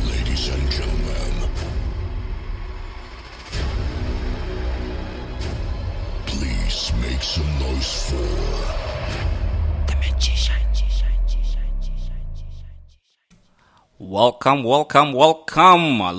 Ladies and gentlemen, please make some noise for the magician. Welcome.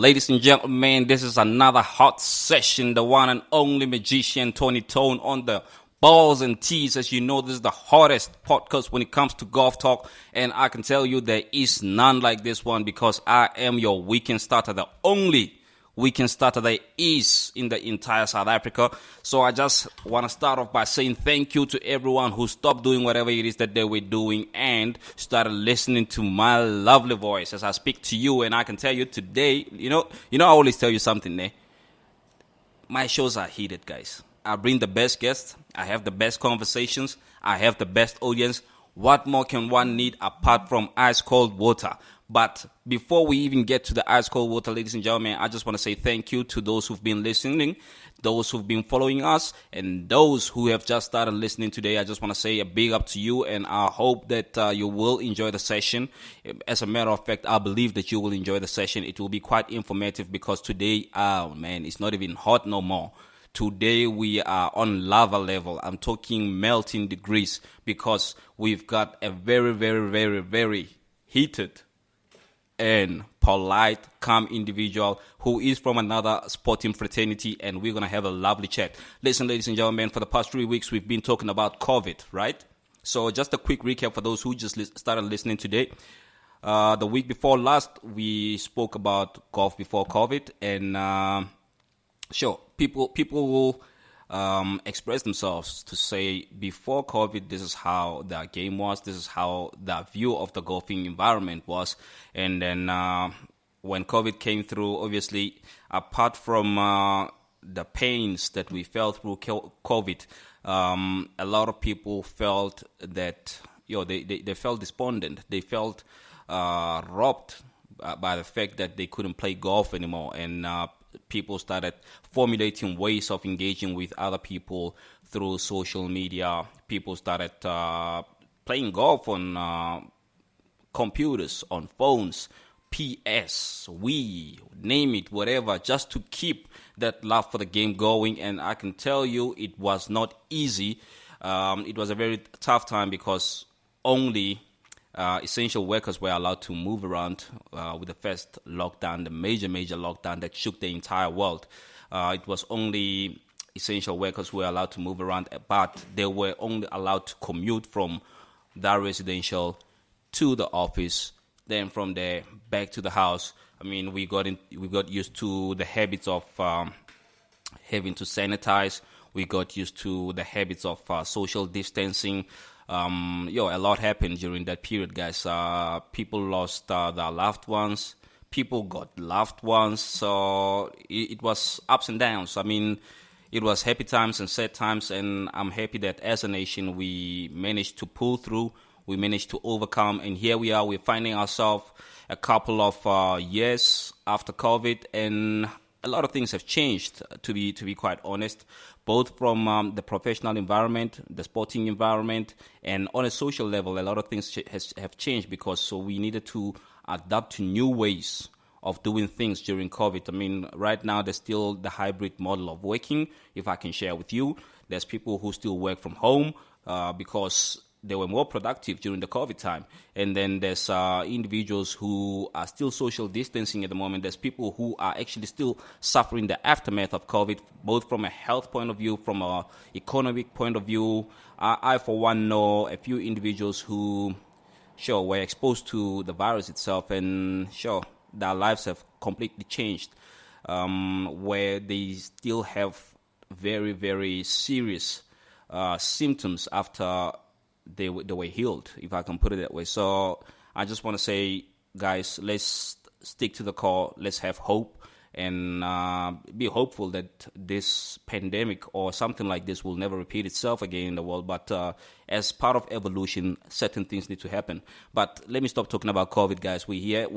Ladies and gentlemen, this is another hot session. The one and only magician, Tony Tone, on the balls and tees. As you know, this is the hottest podcast when it comes to golf talk. And I can tell you there is none like this one because I am your weekend starter, the only weekend starter there is in the entire South Africa. So I just want to start off by saying thank you to everyone who stopped doing whatever it is that they were doing and started listening to my lovely voice as I speak to you. And I can tell you today, you know, I always tell you something there. My shows are heated, guys. I bring the best guests. I have the best conversations. I have the best audience. What more can one need apart from ice cold water? But before we even get to the ice cold water, ladies and gentlemen, I just want to say thank you to those who've been listening, those who've been following us, and those who have just started listening today. I just want to say a big up to you, and I hope that you will enjoy the session. As a matter of fact, I believe that you will enjoy the session. It will be quite informative because today, it's not even hot no more. Today we are on lava level. I'm talking melting degrees because we've got a very, very, very, very heated and polite, calm individual who is from another sporting fraternity, and we're going to have a lovely chat. Listen, ladies and gentlemen, for the past 3 weeks, we've been talking about COVID, right? So just a quick recap for those who just started listening today. The week before last, we spoke about golf before COVID, and sure, people will express themselves to say before COVID, this is how the game was, this is how the view of the golfing environment was. And then when COVID came through, obviously, apart from the pains that we felt through COVID, a lot of people felt that, they felt despondent. They felt robbed by the fact that they couldn't play golf anymore. And people started formulating ways of engaging with other people through social media. People started playing golf on computers, on phones, PS, Wii, name it, whatever, just to keep that love for the game going. And I can tell you it was not easy. It was a very tough time because only essential workers were allowed to move around with the first lockdown, the major lockdown that shook the entire world. It was only essential workers who were allowed to move around, but they were only allowed to commute from their residential to the office, then from there back to the house. I mean, we got used to the habits of having to sanitize. We got used to the habits of social distancing. A lot happened during that period, guys. People lost their loved ones. People got loved ones. So it was ups and downs. I mean, it was happy times and sad times. And I'm happy that as a nation, we managed to pull through. We managed to overcome. And here we are. We're finding ourselves a couple of years after COVID. And a lot of things have changed, to be quite honest, both from the professional environment, the sporting environment, and on a social level. A lot of things have changed because we needed to adapt to new ways of doing things during COVID. I mean, right now there's still the hybrid model of working. If I can share with you, there's people who still work from home because they were more productive during the COVID time. And then there's individuals who are still social distancing at the moment. There's people who are actually still suffering the aftermath of COVID, both from a health point of view, from an economic point of view. I, for one, know a few individuals who, were exposed to the virus itself, and their lives have completely changed, where they still have very, very serious symptoms after they were healed, if I can put it that way. So I just want to say, guys, let's stick to the core. Let's have hope and be hopeful that this pandemic or something like this will never repeat itself again in the world. But as part of evolution, certain things need to happen. But let me stop talking about COVID, guys. We're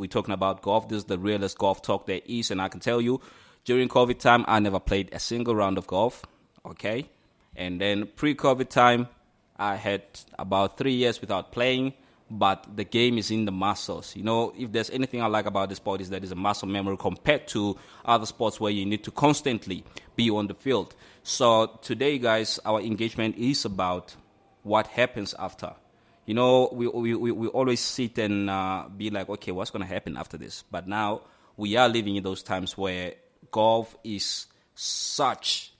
talking about golf. This is the realest golf talk there is. And I can tell you, during COVID time, I never played a single round of golf. Okay. And then pre-COVID time, I had about 3 years without playing, but the game is in the muscles. You know, if there's anything I like about this sport is that it's a muscle memory compared to other sports where you need to constantly be on the field. So today, guys, our engagement is about what happens after. You know, we always sit and be like, okay, what's going to happen after this? But now we are living in those times where golf is such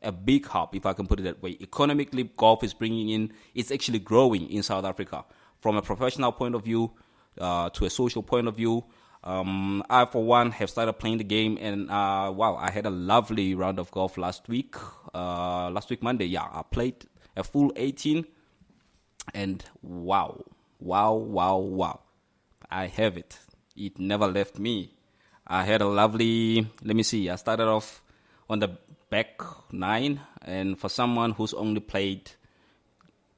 a big hub, if I can put it that way. Economically, golf is bringing in, it's actually growing in South Africa. From a professional point of view to a social point of view, I, for one, have started playing the game, and wow, I had a lovely round of golf last week. Last week, Monday, yeah, I played a full 18, and wow. I have it. It never left me. I had a lovely, let me see, I started off on the back 9, and for someone who's only played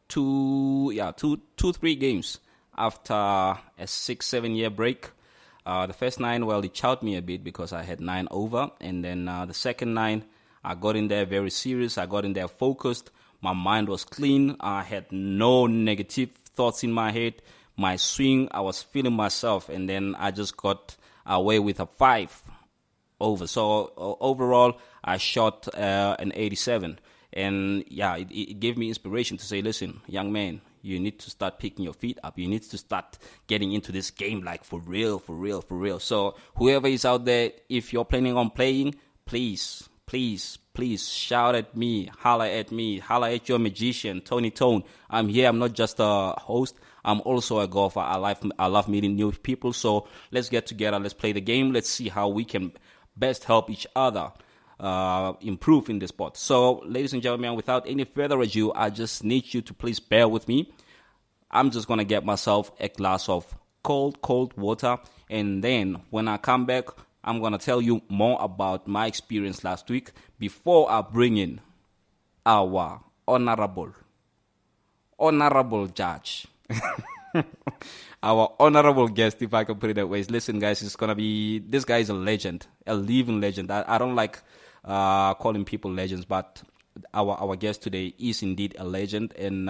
3 games after a 6-7 year break, the first 9, well, it chowed me a bit because I had 9 over, and then the second 9, I got in there very serious. I got in there focused. My mind was clean. I had no negative thoughts in my head. My swing, I was feeling myself, and then I just got away with a 5 over. So overall, I shot an 87. And yeah, it gave me inspiration to say, listen, young man, you need to start picking your feet up. You need to start getting into this game like for real. So whoever is out there, if you're planning on playing, please shout at me, holler at your magician, Tony Tone. I'm here. I'm not just a host. I'm also a golfer. I love meeting new people. So let's get together. Let's play the game. Let's see how we can best help each other improve in the sport. So, ladies and gentlemen, without any further ado, I just need you to please bear with me. I'm just going to get myself a glass of cold water. And then when I come back, I'm going to tell you more about my experience last week before I bring in our honorable judge. Our honorable guest, if I can put it that way. Listen, guys, this guy is a legend, a living legend. I don't like calling people legends, but our guest today is indeed a legend, and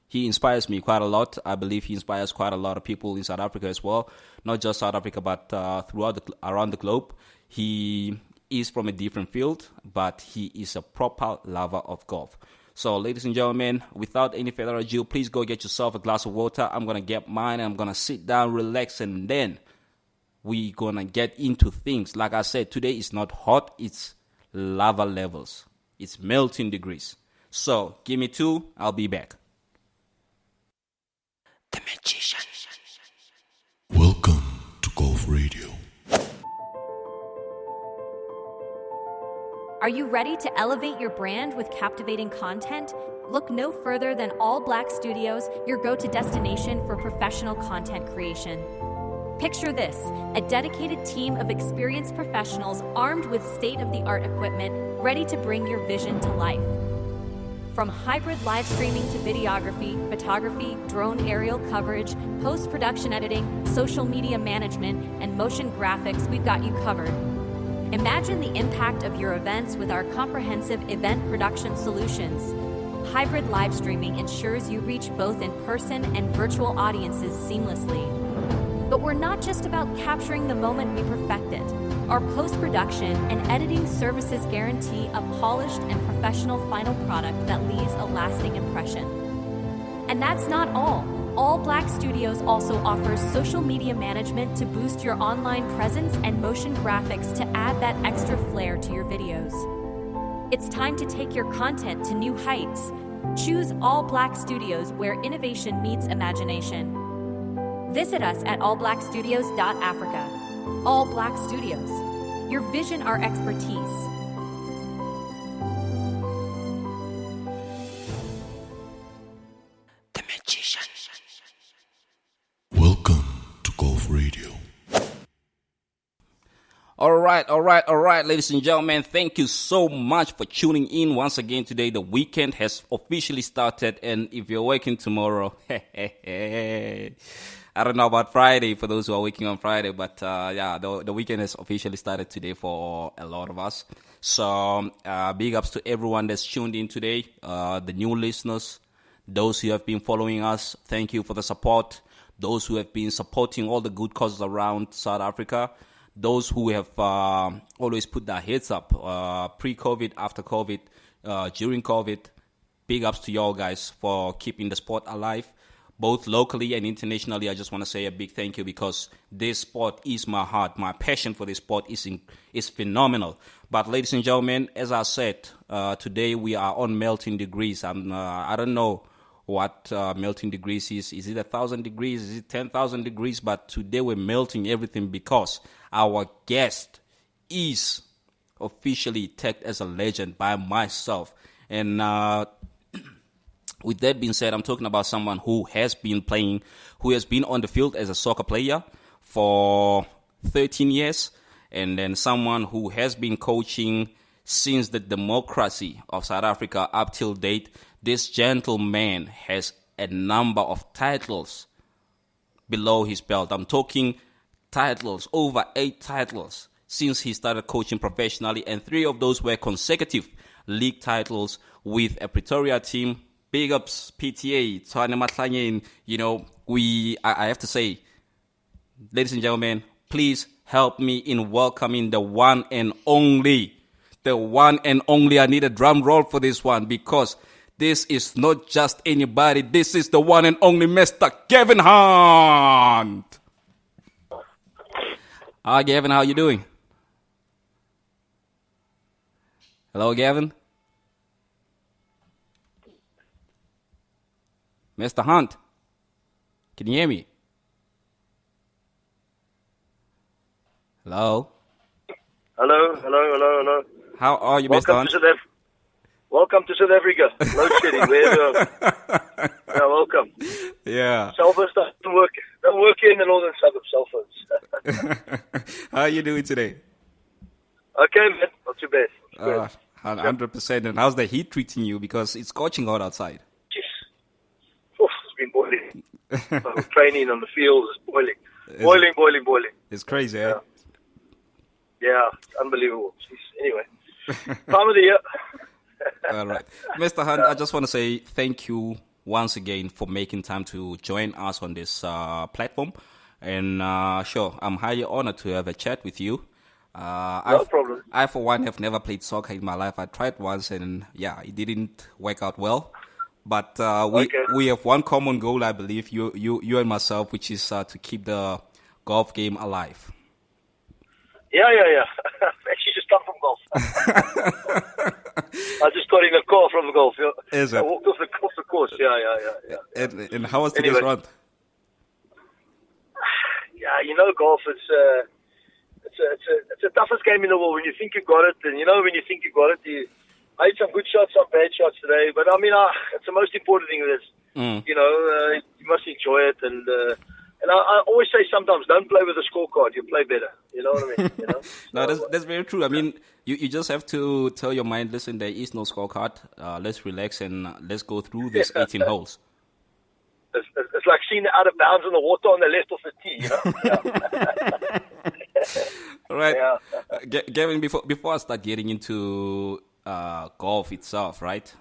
he inspires me quite a lot. I believe he inspires quite a lot of people in South Africa as well, not just South Africa, but around the globe. He is from a different field, but he is a proper lover of golf. So, ladies and gentlemen, without any further ado, please go get yourself a glass of water. I'm going to get mine, and I'm going to sit down, relax, and then we're going to get into things. Like I said, today is not hot, it's lava levels. It's melting degrees. So, give me 2, I'll be back. The Magician. Welcome to Golf Radio. Are you ready to elevate your brand with captivating content? Look no further than All Black Studios, your go-to destination for professional content creation. Picture this, a dedicated team of experienced professionals armed with state-of-the-art equipment, ready to bring your vision to life. From hybrid live streaming to videography, photography, drone aerial coverage, post-production editing, social media management, and motion graphics, we've got you covered. Imagine the impact of your events with our comprehensive event production solutions. Hybrid live streaming ensures you reach both in-person and virtual audiences seamlessly. But we're not just about capturing the moment we perfected. Our post-production and editing services guarantee a polished and professional final product that leaves a lasting impression. And that's not all. All Black Studios also offers social media management to boost your online presence and motion graphics to add that extra flair to your videos. It's time to take your content to new heights. Choose All Black Studios, where innovation meets imagination. Visit us at allblackstudios.africa. All Black Studios. Your vision, our expertise. The Magician. Welcome to Golf Radio. All right, ladies and gentlemen, thank you so much for tuning in once again today. The weekend has officially started, and if you're working tomorrow, I don't know about Friday for those who are working on Friday, but the weekend has officially started today for a lot of us. So big ups to everyone that's tuned in today, the new listeners, Those who have been following us, thank you for the support. Those who have been supporting all the good causes around South Africa. Those who have always put their heads up pre-COVID, after COVID, during COVID. Big ups to y'all guys for keeping the sport alive, both locally and internationally. I just want to say a big thank you because this sport is my heart. My passion for this sport is phenomenal. But ladies and gentlemen, as I said, today we are on melting degrees. I don't know what melting degrees is. Is it 1,000 degrees? Is it 10,000 degrees? But today we're melting everything because our guest is officially tagged as a legend by myself. And with that being said, I'm talking about someone who has been on the field as a soccer player for 13 years, and then someone who has been coaching since the democracy of South Africa up till date. This gentleman has a number of titles below his belt. I'm talking titles, over 8 titles since he started coaching professionally, and 3 of those were consecutive league titles with a Pretoria team. Big ups, PTA, Tshwane Mahlangeni. You know, I have to say, ladies and gentlemen, please help me in welcoming the one and only. The one and only. I need a drum roll for this one because this is not just anybody. This is the one and only Mr. Gavin Hunt. Hi, Gavin. How you doing? Hello, Gavin. Mr. Hunt, can you hear me? Hello? Hello. How are you, Mr. Hunt? Welcome to South Africa. Load shedding. Yeah, welcome. Yeah. Cell phones don't work in the northern suburbs, cell phones. How are you doing today? Okay, man. Not too bad. 100%. And how's the heat treating you? Because it's scorching hot outside. It's been boiling. Training on the field is boiling. Boiling. It's crazy, eh? Yeah, it's unbelievable. Anyway, time of the year. All right. Mr. Hunt, I just want to say thank you once again for making time to join us on this platform. And sure, I'm highly honored to have a chat with you. No problem. I, for one, have never played soccer in my life. I tried once and, yeah, it didn't work out well. But we have one common goal, I believe, you and myself, which is to keep the golf game alive. Yeah. Actually, just come from golf. I just got in a car from golf. Is it? I walked off the course. Yeah. And how was today's round? Yeah, golf is it's the toughest game in the world. When you think you got it, and when you think you got it, I had some good shots, some bad shots today. But I mean, it's the most important thing. You must enjoy it, and I always say sometimes don't play with a scorecard. You play better. You know what I mean? No, that's very true. I mean, you just have to tell your mind, listen, there is no scorecard. Let's relax and let's go through these 18 holes. It's like seeing it out of bounds in the water on the left of the tee. All right, yeah. Gavin. Before I start getting into golf itself, right?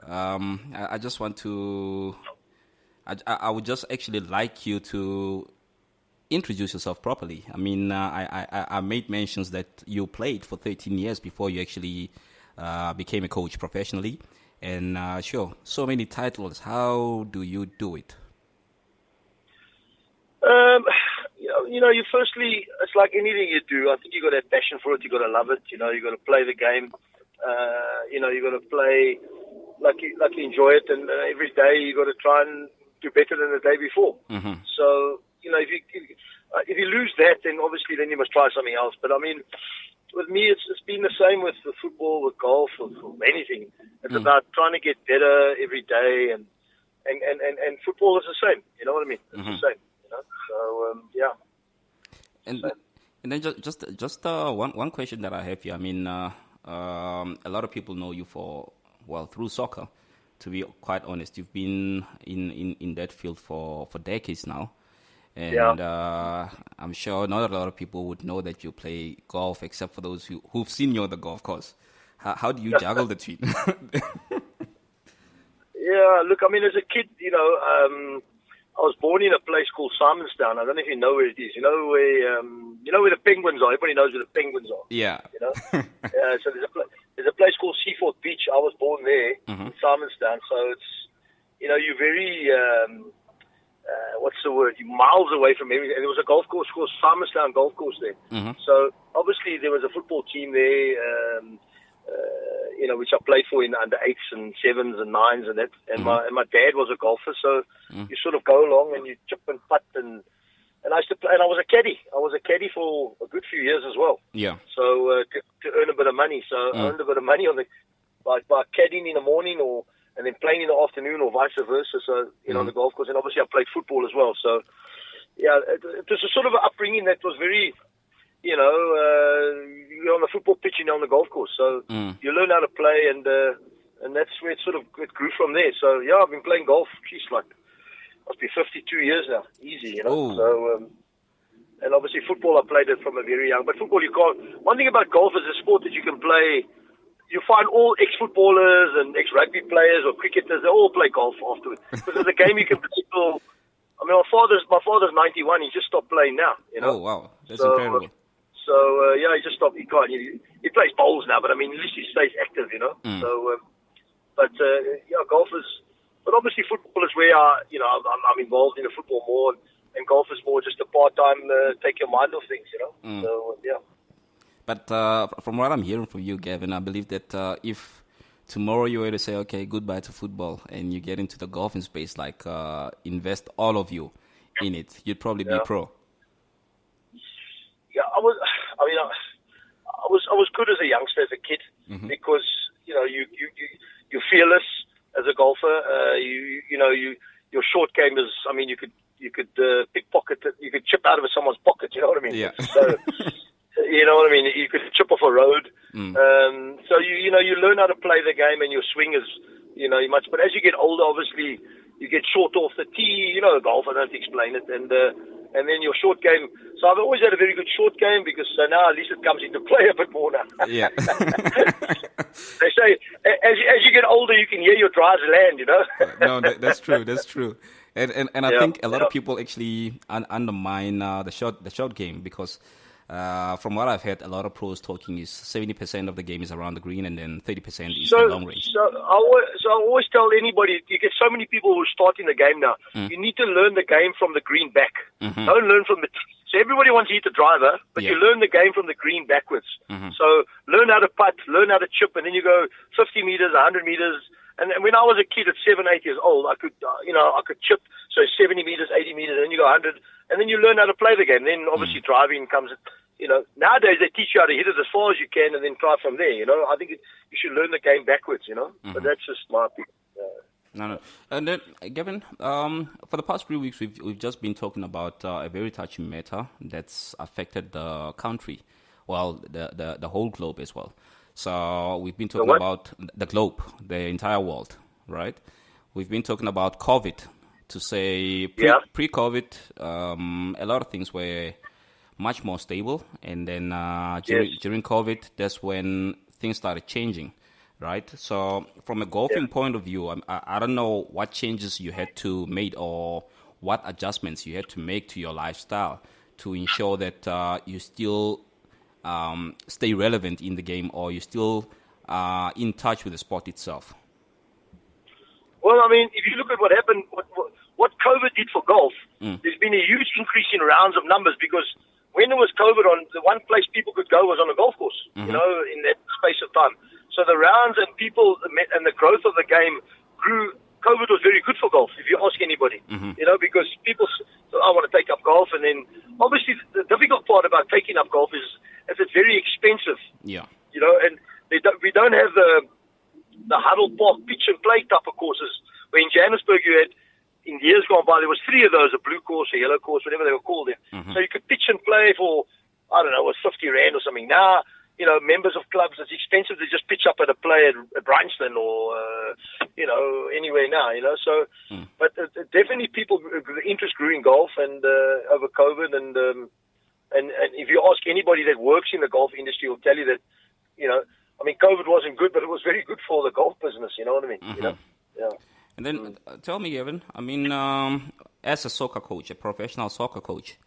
I just want to. I would just actually like you to introduce yourself properly. I mean, I made mentions that you played for 13 years before you actually became a coach professionally. And sure, so many titles. How do you do it? You firstly, it's like anything you do. I think you got to have passion for it. You got to love it. You got to play the game. You got to play like you enjoy it, and every day you got to try and do better than the day before. Mm-hmm. So if you lose that, then obviously then you must try something else. But I mean, with me, it's been the same with football, with golf, with anything. It's about trying to get better every day, and football is the same. You know what I mean? It's the same. So yeah. And then just one question that I have here. I mean, a lot of people know you through soccer. To be quite honest, you've been in that field for decades now. And I'm sure not a lot of people would know that you play golf, except for those who've seen you on the golf course. How do you juggle the two? Yeah, look, I mean, as a kid, I was born in a place called Simonstown. I don't know if you know where it is. You know where the penguins are. Everybody knows where the penguins are. Yeah. You know. So there's a place called Seaford Beach. I was born there in Simonstown. So it's you're very what's the word? You're miles away from everything. And there was a golf course called Simonstown Golf Course there. So obviously there was a football team there. Which I played for in the under 8s and 7s and 9s and that. And my dad was a golfer, so you sort of go along and you chip and putt and I used to play. And I was a caddy. I was a caddy for a good few years as well. Yeah. So to earn a bit of money. So I earned a bit of money on by caddying in the morning and then playing in the afternoon or vice versa. So on the golf course, and obviously I played football as well. So yeah, it was a sort of an upbringing that was very. You're on the football pitch and you're on the golf course, so you learn how to play, and that's where it grew from there. So yeah, I've been playing golf. Geez, must be 52 years now, easy, Oh. So and obviously football, I played it from a very young. But football, you can't. One thing about golf is a sport that you can play. You find all ex-footballers and ex-rugby players or cricketers. They all play golf afterwards because it's a game you can play till. I mean, my father's 91. He just stopped playing now. Oh wow, that's incredible. So, he just stopped. He can't. He plays bowls now, but I mean, at least he stays active, So, golf is. But obviously, football is where I'm involved in the football more, and golf is more just a part-time, take your mind off things, So, yeah. But from what I'm hearing from you, Gavin, I believe that if tomorrow you were to say, okay, goodbye to football, and you get into the golfing space, invest all of you in it, you'd probably be pro. Yeah, I was good as a youngster, as a kid, because you're fearless as a golfer. Your short game is. I mean, you could pickpocket it. You could chip out of someone's pocket. You know what I mean? Yeah. So, you know what I mean. You could chip off a road. So you learn how to play the game, and your swing is much. But as you get older, obviously, you get short off the tee. Golf. I don't have to explain it, and then your short game. So I've always had a very good short game because now at least it comes into play a bit more now. Yeah. They say as you get older, you can hear your drives land. No, that's true. That's true. And I think a lot of people actually undermine the short game because. From what I've heard, a lot of pros talking is 70% of the game is around the green and then 30% is the long range. So I always tell anybody, you get so many people who are starting the game now, you need to learn the game from the green back. Don't learn from the... So everybody wants to hit the driver, but you learn the game from the green backwards. So learn how to putt, learn how to chip, and then you go 50 meters, 100 meters... And when I was a kid at 7, 8 years old, I could chip, so 70 meters, 80 meters, and then you go 100, and then you learn how to play the game. Then obviously driving comes, nowadays they teach you how to hit it as far as you can and then try from there, I think you should learn the game backwards, But that's just my opinion. No. And then, Gavin, for the past 3 weeks, we've just been talking about a very touching matter that's affected the country, well, the whole globe as well. So we've been talking about the globe, the entire world, right? We've been talking about COVID. To say pre-COVID, a lot of things were much more stable, and then during COVID, that's when things started changing, right? So from a golfing point of view, I don't know what changes you had to make or what adjustments you had to make to your lifestyle to ensure that you still stay relevant in the game, or you're still in touch with the sport itself? Well, I mean, if you look at what happened, what COVID did for golf, there's been a huge increase in rounds of numbers because when there was COVID on, the one place people could go was on a golf course, in that space of time. So the rounds and people and the growth of the game grew. COVID was very good for golf, if you ask anybody, because people say, I want to take up golf. And then obviously the difficult part about taking up golf is it's very expensive. Yeah. And we don't have the Huddle Park pitch and play type of courses. Where in Johannesburg you had, in years gone by, there was 3 of those, a blue course, a yellow course, whatever they were called then. So you could pitch and play for, I don't know, 50 Rand or something. Now, members of clubs, it's expensive to just pitch up at a play at Bryanston or, anywhere now, So, but definitely the interest grew in golf and over COVID. And if you ask anybody that works in the golf industry, will tell you that, COVID wasn't good, but it was very good for the golf business. You know what I mean? Yeah. And then tell me, Evan, I mean, as a soccer coach, a professional soccer coach,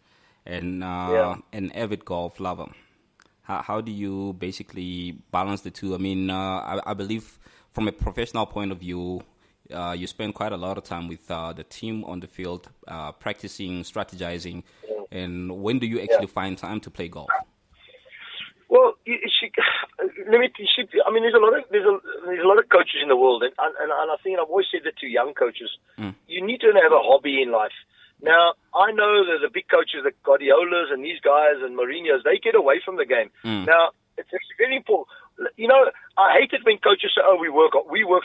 and an avid golf lover, how do you basically balance the two? I mean, I believe from a professional point of view, you spend quite a lot of time with the team on the field, practicing, strategizing. And when do you actually find time to play golf? Well, there's a lot of coaches in the world, and I think I've always said that to young coaches. You need to have a hobby in life. Now, I know that the big coaches, the Guardiolas and these guys and Mourinho's, they get away from the game. Now, it's very important. You know, I hate it when coaches say, "Oh, we work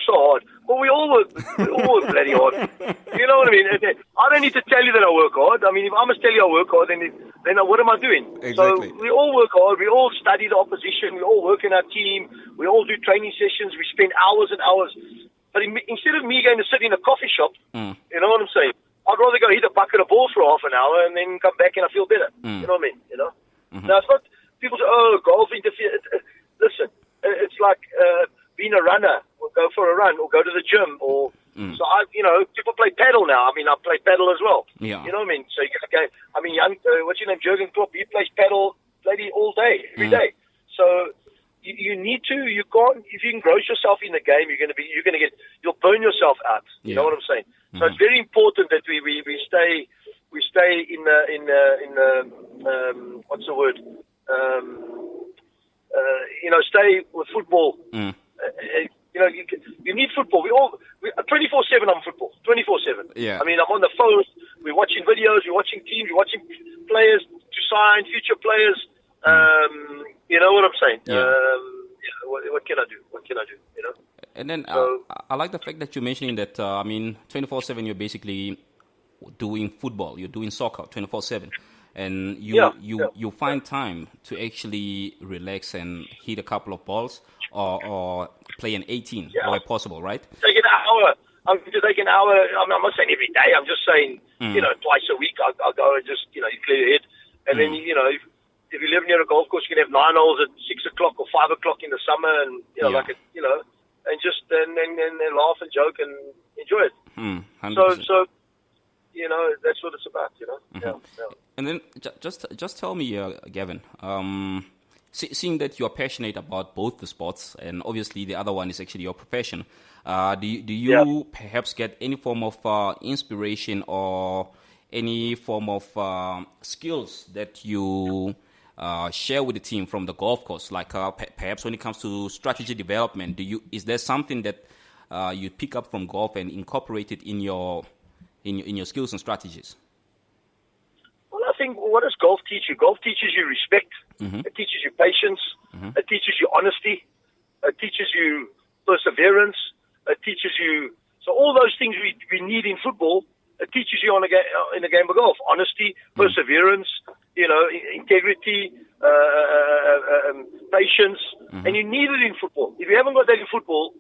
so hard." Well, we all work bloody hard. You know what I mean? I don't need to tell you that I work hard. I mean, if I must tell you I work hard, then what am I doing? Exactly. So we all work hard. We all study the opposition. We all work in our team. We all do training sessions. We spend hours and hours. But instead of me going to sit in a coffee shop, you know what I'm saying? I'd rather go hit a bucket of balls for half an hour and then come back and I feel better. You know what I mean? You know. Now it's not people say, "Oh, golf interferes." Listen. It's like being a runner, or go for a run, or go to the gym, or so people play paddle now. I mean, I play paddle as well. Yeah. You know what I mean? So you get okay. I mean, what's your name, Jurgen Klopp? He plays paddle, lady, all day, every day. So you need to. You can't. If you engross yourself in the game, you'll burn yourself out. You know what I'm saying? So it's very important that we stay in the what's the word? Stay with football. You need football. We 24/7 on football. 24/7. Yeah. I mean, I'm on the phone. We're watching videos. We're watching teams. We're watching players to sign, future players. You know what I'm saying? Yeah. What can I do? You know. And then I like the fact that you're mentioning that. 24/7. You're basically doing football. You're doing soccer 24/7. And you find time to actually relax and hit a couple of balls or play an 18 where possible, right? Take an hour. I'm going to take an hour. I'm not saying every day. I'm just saying, twice a week I'll go and just, you clear your head. And then, if you live near a golf course, you can have 9 holes at 6 o'clock or 5 o'clock in the summer and, and just and laugh and joke and enjoy it. 100%. So, that's what it's about, Yeah. And then just tell me, Gavin, seeing that you're passionate about both the sports, and obviously the other one is actually your profession, do you perhaps get any form of inspiration or any form of skills that you share with the team from the golf course? Like perhaps when it comes to strategy development, is there something that you pick up from golf and incorporate it in your skills and strategies? Well, I think, what does golf teach you? Golf teaches you respect. It teaches you patience. It teaches you honesty. It teaches you perseverance. It teaches you... So all those things we need in football, it teaches you in the game of golf. Honesty, perseverance, integrity, patience. And you need it in football. If you haven't got that in football,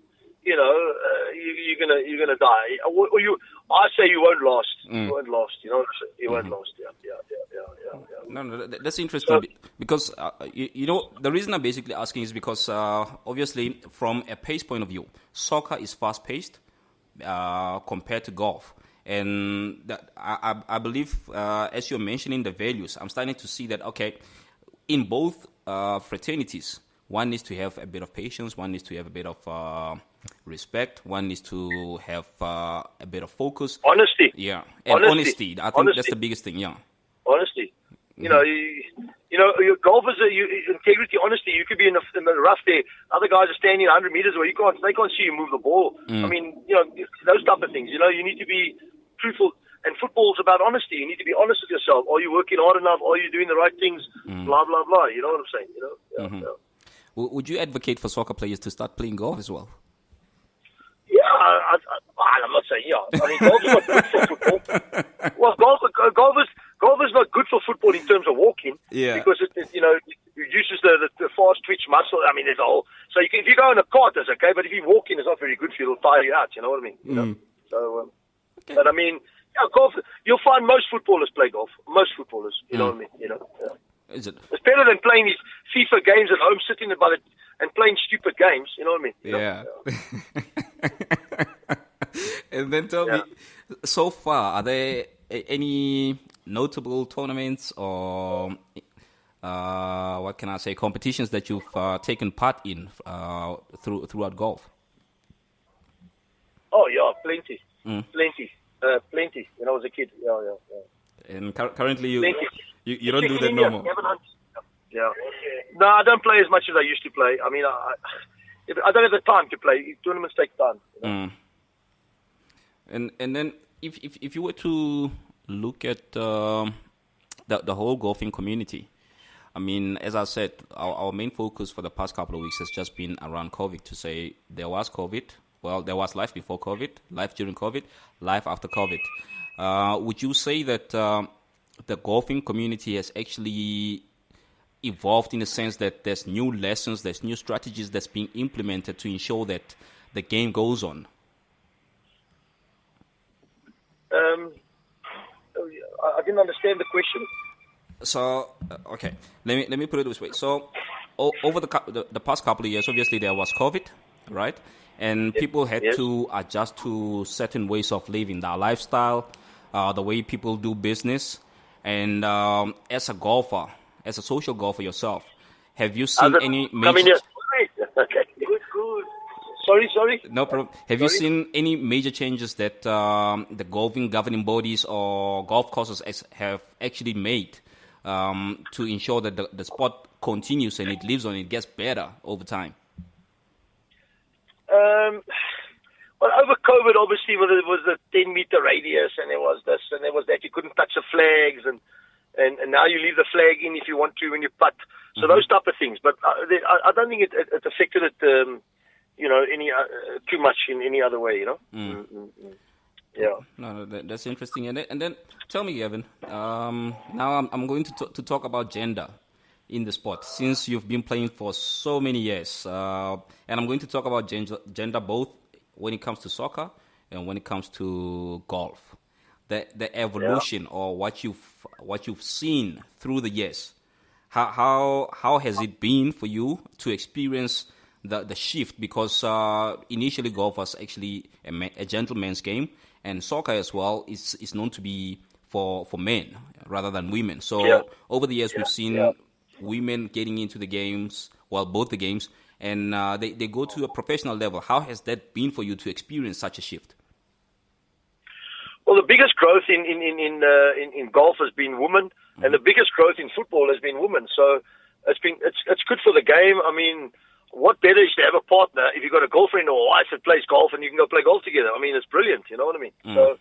you're gonna die. I say you won't last. You won't last. You won't last. Yeah. No, that's interesting because the reason I'm basically asking is because obviously from a pace point of view, soccer is fast paced compared to golf, and I believe as you're mentioning the values, I'm starting to see that in both fraternities, one needs to have a bit of patience, one needs to have a bit of respect, one needs to have a bit of focus. Honesty. Yeah. And honesty. I think that's the biggest thing, yeah. Honesty. Your golf is integrity, honesty. You could be in the rough there. Other guys are standing 100 meters away. They can't see you move the ball. I mean, those type of things. You need to be truthful. And football's about honesty. You need to be honest with yourself. Are you working hard enough? Are you doing the right things? Blah, blah, blah. You know what I'm saying? Yeah. Would you advocate for soccer players to start playing golf as well? Yeah, I'm not saying I mean, golf is not good for football. Well, golf is not good for football in terms of walking. Yeah. Because it reduces the fast twitch muscle. I mean, there's a whole. So if you go in a cart, that's okay. But if you're walking, it's not very good for you. It'll tire you out. You know what I mean? So, but I mean, golf. You'll find most footballers play golf. Most footballers. You know what I mean? Yeah. Is it? It's better than playing these FIFA games at home, sitting about it and playing stupid games. You know what I mean? Yeah. And then tell me, so far, are there any notable tournaments or what can I say, competitions that you've taken part in throughout golf? Oh yeah, plenty. Plenty. When I was a kid, yeah. And currently, you Plenty. don't do that no more. Yeah. No, I don't play as much as I used to play. I mean, I don't have the time to play. Tournaments take time. You know? And then if you were to look at the whole golfing community, I mean, as I said, our main focus for the past couple of weeks has just been around COVID. To say there was COVID. Well, there was life before COVID, life during COVID, life after COVID. Would you say that the golfing community has actually evolved in the sense that there's new lessons, there's new strategies that's being implemented to ensure that the game goes on? I didn't understand the question. So, okay, let me put it this way. So, over the past couple of years, obviously there was COVID, right? And people had to adjust to certain ways of living, their lifestyle, the way people do business. And as a golfer, as a social golfer yourself, have you seen any major... Okay, good. Sorry? No problem. Have you seen any major changes that the golfing governing bodies or golf courses have actually made to ensure that the sport continues and it lives on, it gets better over time? Well, over COVID, obviously, there was the 10-meter radius, and there was this, and there was that. You couldn't touch the flags, and now you leave the flag in if you want to when you putt. So those type of things. But I don't think it affected it, any too much in any other way. Yeah. No, that's interesting. And then tell me, Gavin. Now I'm going to talk about gender in the sport, since you've been playing for so many years, and I'm going to talk about gender both when it comes to soccer and when it comes to golf. The evolution or what you've seen through the years. How has it been for you to experience the shift? Because initially golf was actually a gentleman's game, and soccer as well is known to be for men rather than women. So over the years we've seen women getting into the games, both the games, and they go to a professional level. How has that been for you to experience such a shift? Well, the biggest growth in golf has been women, and the biggest growth in football has been women. So it's good for the game. I mean, what better is to have a partner if you've got a girlfriend or a wife that plays golf and you can go play golf together? I mean, it's brilliant. You know what I mean? So,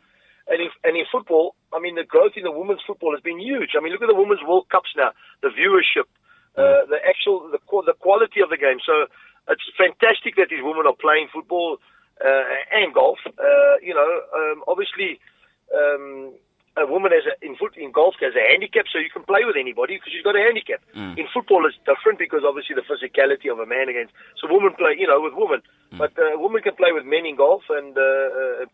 and in football, I mean, the growth in the women's football has been huge. I mean, look at the Women's World Cups now, the viewership, the quality of the game. So it's fantastic that these women are playing football and golf. Obviously, a woman in golf has a handicap, so you can play with anybody because she's got a handicap. In football, it's different because obviously the physicality of a man against. So women play, with women, but women can play with men in golf and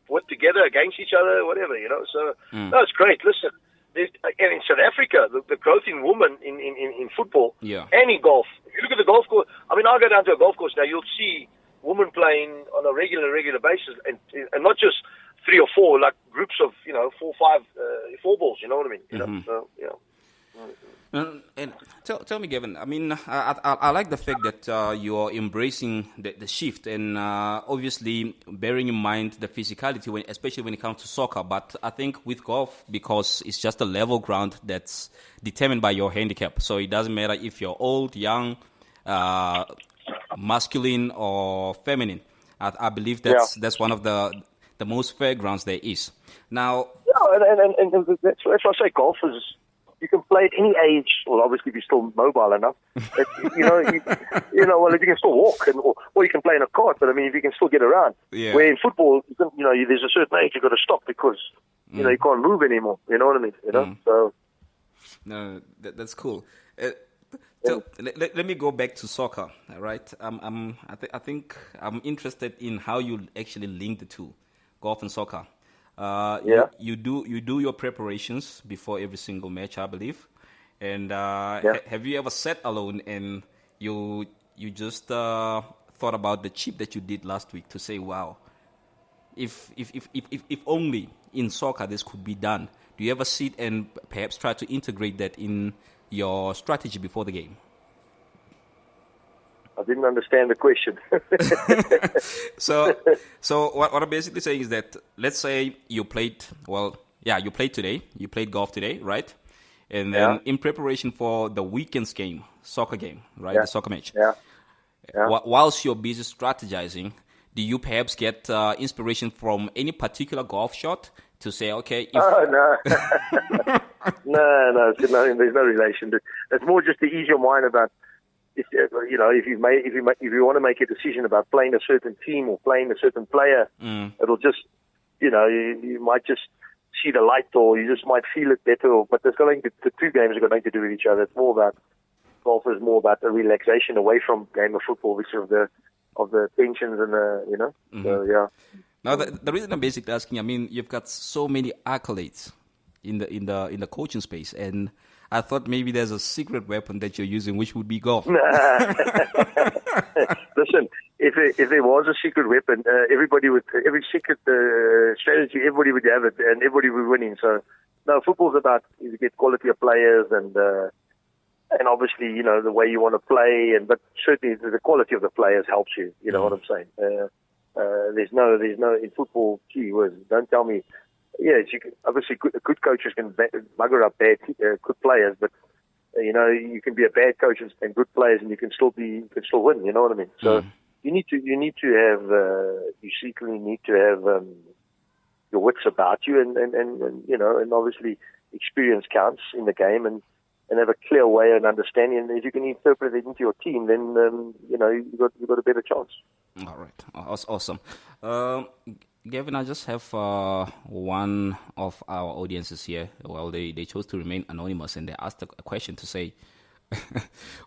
work together against each other, whatever. So no, it's great. Listen, and in South Africa, the growth in women in football and in golf. If you look at the golf course, I mean, I'll go down to a golf course now. You'll see women playing on a regular basis, and not just 3 or 4, like groups of 4 or 5 four balls. You know what I mean? So And tell me, Gavin. I mean, I like the fact that you are embracing the shift, and obviously bearing in mind the physicality, especially when it comes to soccer. But I think with golf, because it's just a level ground that's determined by your handicap, so it doesn't matter if you're old, young, masculine, or feminine. I believe that's one of the most fair grounds there is. Now, and that's why I say golf is. You can play at any age. Well, obviously, if you're still mobile enough, well, if you can still walk, or you can play in a cart. But I mean, if you can still get around. Yeah. Where in football, there's a certain age you've got to stop because you can't move anymore. You know what I mean? So. No, that's cool. Let me go back to soccer. All right. I think I'm interested in how you actually link the two, golf and soccer. You do your preparations before every single match, I believe. And have you ever sat alone and you just thought about the chip that you did last week to say, wow, if only in soccer this could be done, do you ever sit and perhaps try to integrate that in your strategy before the game? I didn't understand the question. So what I'm basically saying is that, let's say you played today. You played golf today, right? And then in preparation for the weekend's game, soccer game, right? The soccer match. Yeah. Whilst you're busy strategizing, do you perhaps get inspiration from any particular golf shot to say, okay, if... Oh, no. no, there's no relation. It's more just to ease your mind about, if you want to make a decision about playing a certain team or playing a certain player, it'll just, you might just see the light, or you just might feel it better. But the two games have got nothing to do with each other. It's more about, golf is more about the relaxation away from game of football, which of the tensions and So yeah. Now the reason I'm basically asking, I mean, you've got so many accolades in the coaching space, and I thought maybe there's a secret weapon that you're using, which would be golf. Listen, if there was a secret weapon, every secret strategy, everybody would have it, and everybody would be winning. So, no, football's about you get quality of players and obviously, the way you want to play, but certainly the quality of the players helps you. You know what I'm saying? There's no in football key words. Don't tell me. Yeah, obviously good coaches can bugger up bad good players, but you can be a bad coach and good players, and you can still win. You know what I mean? So you need to have you secretly need to have your wits about you, and obviously experience counts in the game, and have a clear way and understanding. And if you can interpret it into your team, then you've got a better chance. All right, awesome. Gavin, I just have one of our audiences here. Well, they chose to remain anonymous, and they asked a question to say,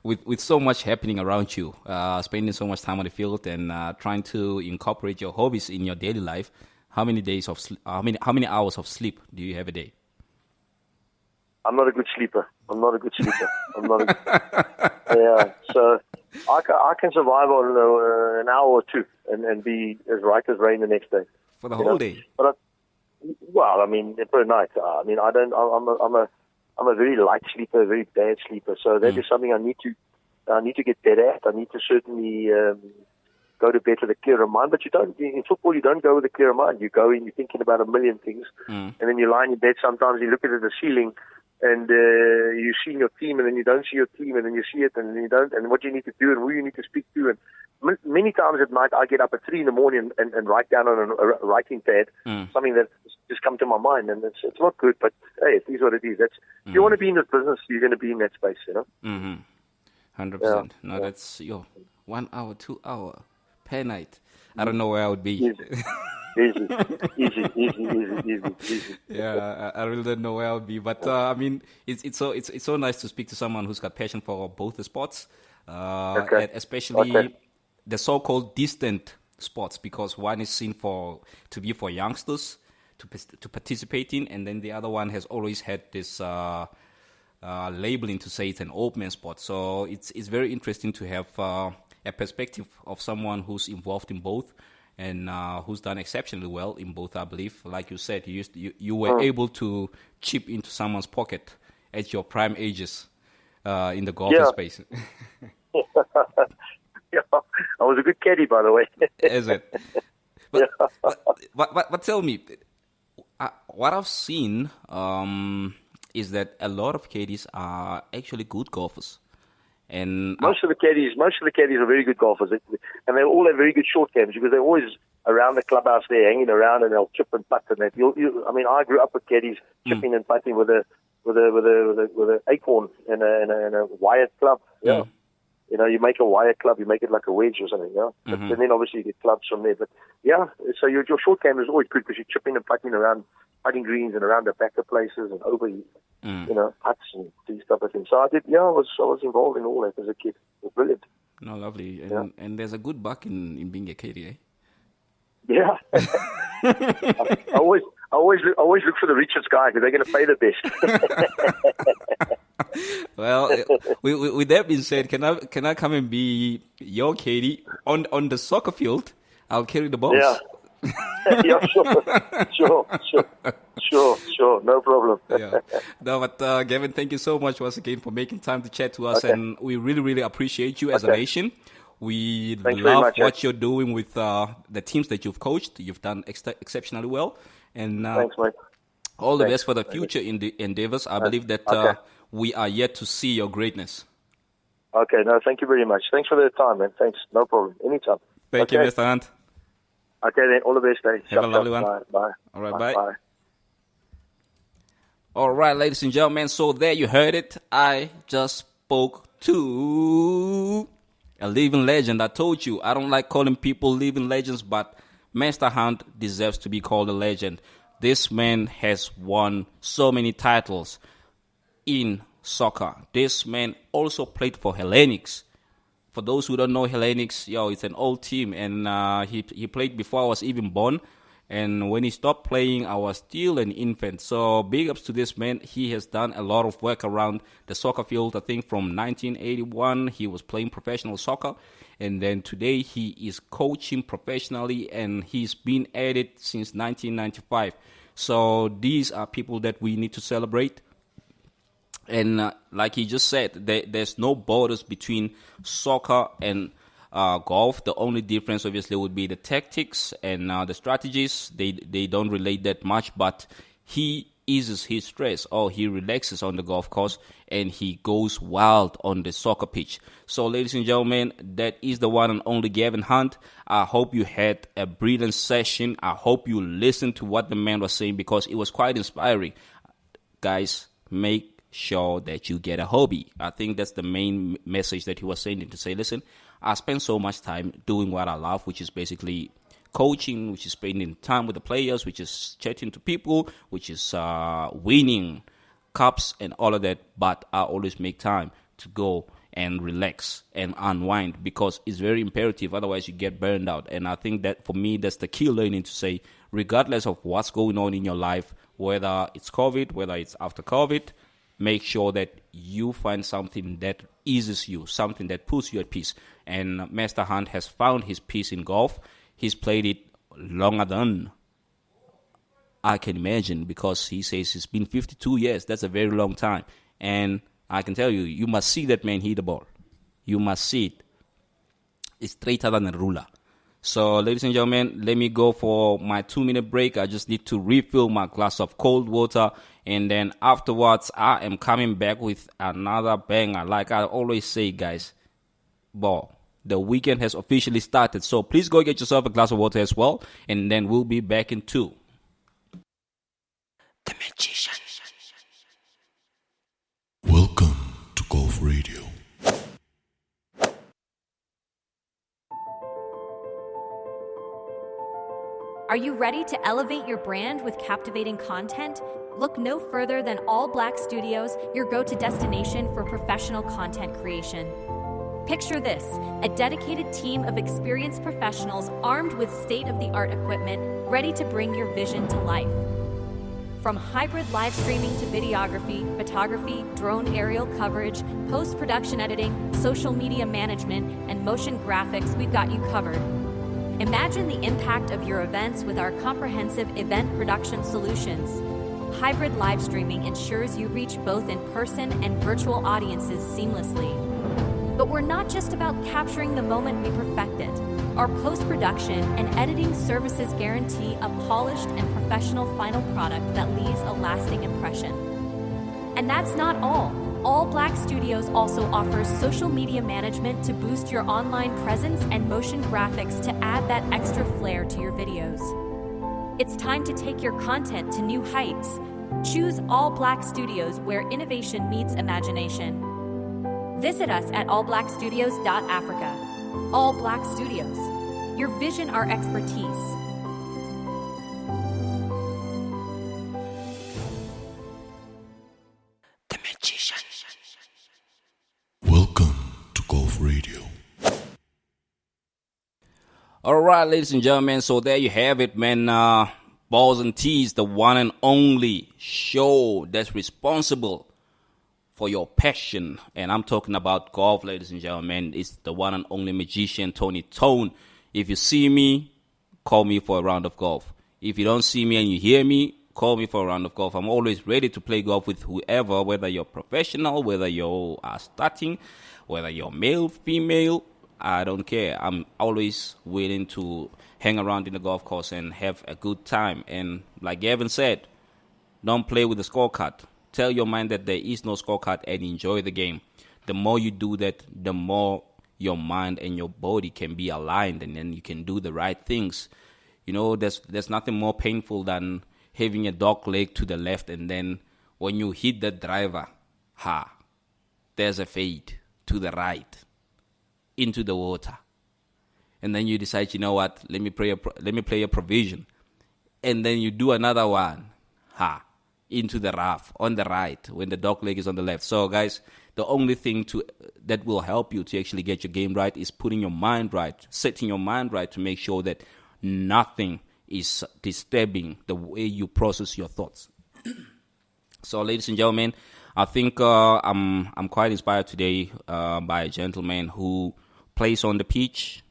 with so much happening around you, spending so much time on the field and trying to incorporate your hobbies in your daily life, how many hours of sleep do you have a day? I'm not a good sleeper. Yeah, so I can survive on an hour or two and be as right as rain the next day. For the whole day? But per night. I'm a very light sleeper, a very bad sleeper. So that is something I need to get better at. I need to certainly go to bed with a clearer mind. But in football, you don't go with a clearer mind. You go in, you're thinking about a million things, and then you lie in your bed. Sometimes you look at the ceiling, and you see your team, and then you don't see your team, and then you see it, and then you don't, and what you need to do, and who you need to speak to. And many times at night, I get up at 3 a.m. and write down on a writing pad something that just come to my mind, and it's not good, but hey, it is what it is. If you want to be in this business, you're going to be in that space, 100%. Yeah. No, that's 1 hour, 2 hour per night. I don't know where I would be. Easy. Yeah, I really don't know where I would be, but I mean, it's so nice to speak to someone who's got passion for both the sports, and especially the so-called distant sports, because one is seen to be for youngsters to participate in, and then the other one has always had this labeling to say it's an old man sport. So it's very interesting to have a perspective of someone who's involved in both, and who's done exceptionally well in both, I believe. Like you said, you were able to chip into someone's pocket at your prime ages in the golf space. Yeah, I was a good caddy, by the way. Is it? But tell me, what I've seen is that a lot of caddies are actually good golfers. And most of the caddies are very good golfers, and they all have very good short games because they're always around the clubhouse there, hanging around, and they'll chip and putt. And that. I grew up with caddies chipping and putting with a acorn and a wired club. Yeah, you make a wired club, you make it like a wedge or something. Yeah, and then obviously you get clubs from there. But yeah, so your short game is always good because you're chipping and putting around putting greens and around the backer places and over, putts and these type of things. So I was involved in all that as a kid. It was brilliant. No, lovely. And there's a good buck in being a caddy, eh? Yeah. I always look for the richest guy because they're going to pay the best. Well, with that being said, can I come and be your caddy on the soccer field? I'll carry the balls. Yeah. Yeah, sure. No problem. Yeah. No, but Gavin, thank you so much once again for making time to chat to us, Okay. and we really, really appreciate you as a Okay. nation. We Thanks very love much, what you're doing with the teams that you've coached. You've done exceptionally well, and Thanks, mate. all the Thanks. best for the future in the endeavors. I believe that Okay. we are yet to see your greatness. Okay, no, thank you very much. Thanks for the time, man. Thanks. No problem. Anytime. Thank you, Okay. Mr. Hunt. Okay, then. All the best, eh? Have a Shup, lovely shup. one. Bye. All right, bye. Bye. All right, ladies and gentlemen, so there you heard it. I just spoke to a living legend. I told you, I don't like calling people living legends, but Master Hunt deserves to be called a legend. This man has won so many titles in soccer. This man also played for Hellenics. For those who don't know Hellenics, it's an old team, and he played before I was even born. And when he stopped playing, I was still an infant. So big ups to this man. He has done a lot of work around the soccer field. I think from 1981, he was playing professional soccer. And then today, he is coaching professionally, and he's been at it since 1995. So these are people that we need to celebrate. And like he just said, there's no borders between soccer and golf. The only difference, obviously, would be the tactics and the strategies. They don't relate that much, but he eases his stress, or he relaxes on the golf course, and he goes wild on the soccer pitch. So, ladies and gentlemen, that is the one and only Gavin Hunt. I hope you had a brilliant session. I hope you listened to what the man was saying, because it was quite inspiring. Guys, make sure that you get a hobby. I think that's the main message that he was saying, to say, listen, I spend so much time doing what I love, which is basically coaching, which is spending time with the players, which is chatting to people, which is winning cups and all of that. But I always make time to go and relax and unwind, because it's very imperative. Otherwise, you get burned out. And I think that for me, that's the key learning, to say, regardless of what's going on in your life, whether it's COVID, whether it's after COVID, make sure that you find something that eases you, something that puts you at peace. And Master Hunt has found his peace in golf. He's played it longer than I can imagine, because he says it's been 52 years. That's a very long time. And I can tell you, you must see that man hit the ball. You must see it. It's straighter than a ruler. So, ladies and gentlemen, let me go for my 2-minute break. I just need to refill my glass of cold water. And then afterwards, I am coming back with another banger. Like I always say, guys, the weekend has officially started. So please go get yourself a glass of water as well. And then we'll be back in 2. The Magician. Welcome to Golf Radio. Are you ready to elevate your brand with captivating content? Look no further than All Black Studios, your go-to destination for professional content creation. Picture this, a dedicated team of experienced professionals armed with state-of-the-art equipment, ready to bring your vision to life. From hybrid live streaming to videography, photography, drone aerial coverage, post-production editing, social media management, and motion graphics, we've got you covered. Imagine the impact of your events with our comprehensive event production solutions. Hybrid live streaming ensures you reach both in-person and virtual audiences seamlessly. But we're not just about capturing the moment we perfected. Our post-production and editing services guarantee a polished and professional final product that leaves a lasting impression. And that's not all. All Black Studios also offers social media management to boost your online presence and motion graphics to add that extra flair to your videos. It's time to take your content to new heights. Choose All Black Studios, where innovation meets imagination. Visit us at allblackstudios.africa. All Black Studios. Your vision, our expertise. The Magician. Welcome to Golf Radio. All right, ladies and gentlemen, so there you have it, man. Balls and Tees, the one and only show that's responsible for your passion. And I'm talking about golf, ladies and gentlemen. It's the one and only magician, Tony Tone. If you see me, call me for a round of golf. If you don't see me and you hear me, call me for a round of golf. I'm always ready to play golf with whoever, whether you're professional, whether you're starting, whether you're male, female, I don't care. I'm always willing to hang around in the golf course and have a good time. And like Gavin said, don't play with the scorecard. Tell your mind that there is no scorecard and enjoy the game. The more you do that, the more your mind and your body can be aligned, and then you can do the right things. You know, there's nothing more painful than having a dog leg to the left, and then when you hit the driver, there's a fade to the right into the water, and then you decide, you know what? Let me play a provision, and then you do another one, into the rough on the right when the dog leg is on the left. So, guys, the only thing that will help you to actually get your game right is putting your mind right, setting your mind right to make sure that nothing is disturbing the way you process your thoughts. So, ladies and gentlemen, I think I'm quite inspired today by a gentleman who plays on the pitch.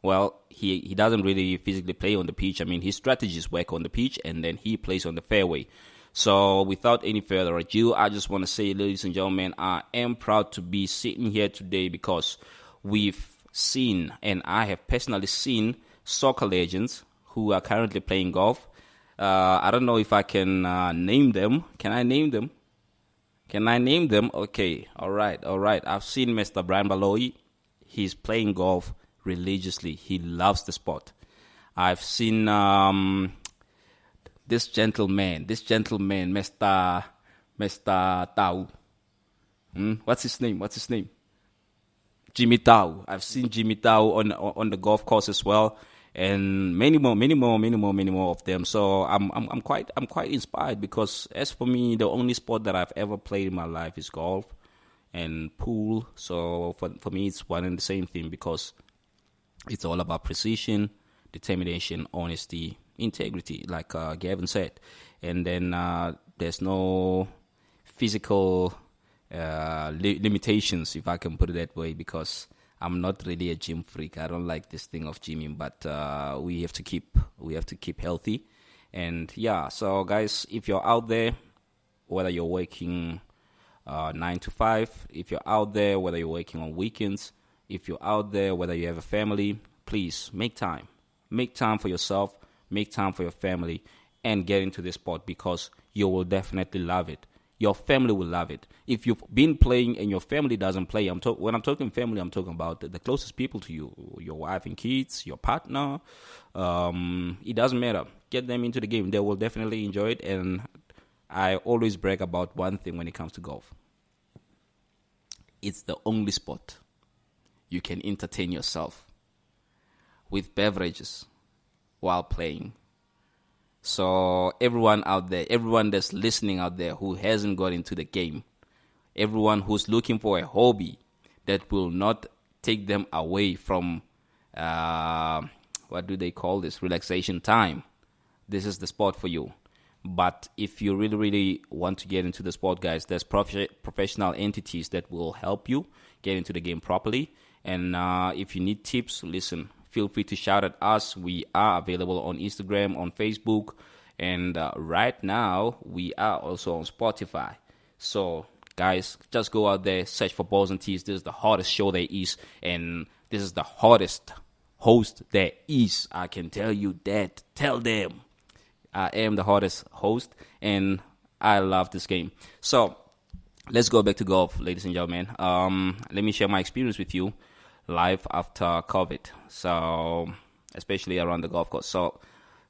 Well, he doesn't really physically play on the pitch. I mean, his strategies work on the pitch, and then he plays on the fairway. So without any further ado, I just want to say, ladies and gentlemen, I am proud to be sitting here today because we've seen, and I have personally seen, soccer legends who are currently playing golf. I don't know if I can name them. Can I name them? Okay, all right. I've seen Mr. Brian Baloyi. He's playing golf religiously. He loves the sport. I've seen this gentleman, Mr. Tau. What's his name? Jimmy Tau. I've seen Jimmy Tau on the golf course as well, and many more of them. So I'm quite inspired, because as for me, the only sport that I've ever played in my life is golf and pool. So for me, it's one and the same thing, because it's all about precision, determination, honesty, integrity, like Gavin said. And then there's no physical limitations, if I can put it that way, because I'm not really a gym freak. I don't like this thing of gymming, but we have to keep healthy. And yeah, so guys, if you're out there, whether you're working 9 to 5, if you're out there, whether you're working on weekends, if you're out there, whether you have a family, please make time for yourself, make time for your family, and get into this sport, because you will definitely love it. Your family will love it. If you've been playing and your family doesn't play, when I'm talking family, I'm talking about the closest people to you, your wife and kids, your partner. It doesn't matter. Get them into the game. They will definitely enjoy it. And I always brag about one thing when it comes to golf. It's the only sport you can entertain yourself with beverages while playing. So everyone out there, everyone that's listening out there who hasn't got into the game, everyone who's looking for a hobby that will not take them away from, what do they call this, relaxation time, this is the sport for you. But if you really want to get into the sport, guys, there's professional entities that will help you get into the game properly. And if you need tips, listen, feel free to shout at us. We are available on Instagram, on Facebook, and right now we are also on Spotify. So, guys, just go out there, search for Balls and Tees. This is the hottest show there is, and this is the hottest host there is. I can tell you that. Tell them I am the hottest host, and I love this game. So, let's go back to golf, ladies and gentlemen. Let me share my experience with you. Life after COVID, so especially around the golf course. So